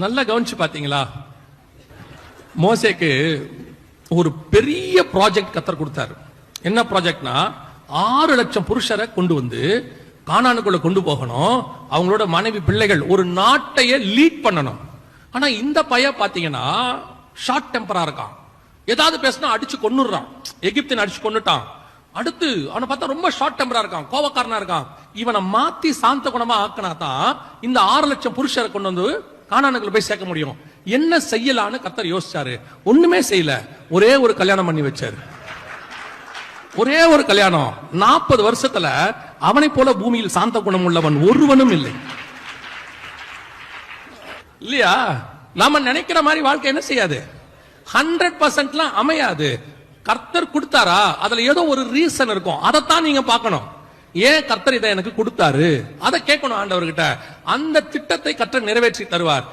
நல்லா கவனிச்சு பாத்தீங்களா? மோசேக்கு ஒரு பெரிய ப்ராஜெக்ட் கத்தர் கொடுத்தாரு. என்ன ப்ராஜெக்ட்னா 6 லட்சம் புருஷரை கொண்டு வந்து கானானுக்குள்ள கொண்டு போகணும். அவங்களோட மனைவி பிள்ளைகள் ஒரு நாட்டையே லீட் பண்ணணும். ஆனா இந்த பையன் பாத்தீங்கன்னா ஷார்ட் டெம்பரா இருக்கான். ஏதாவது பேசினா அடிச்சு கொன்னுறான். எகிப்தின் அடிச்சு கொன்னுட்டான். அடுத்து அவனை பார்த்தா ரொம்ப ஷார்ட் டெம்பரா இருக்கான், கோவக்காரனா இருக்கான். இவனை மாத்தி சாந்த குணமா ஆக்கினா தான் இந்த 6 லட்சம் புருஷரை கொண்டு வந்து கானானுக்குள்ள போய் சேர்க்க முடியும். என்ன செய்யலான்னு கர்த்தர் யோசிச்சாரு. ஒண்ணுமே செய்யல. ஒரே ஒரு கல்யாணம் பண்ணி வச்சாரு. ஒரே ஒரு கல்யாணம். 40 வருஷத்துல அவனை போல பூமியில் சாந்த குணம் உள்ளவன் ஒருவனும் இல்லை. இல்லையா? நாம நினைக்கிற மாதிரி வாழ்க்கை என்ன செய்யாது, 100% அமையாது. கர்த்தர் கொடுத்தாரா, அதுல ஏதோ ஒரு ரீசன் இருக்கும். அதைத்தான் நீங்க பார்க்கணும். ஏன் கர்த்தர் இதை எனக்கு கொடுத்தாரு அதை கேட்கணும் ஆண்டவர்கிட்ட. அந்த திட்டத்தை கர்த்தர் நிறைவேற்றி தருவார்.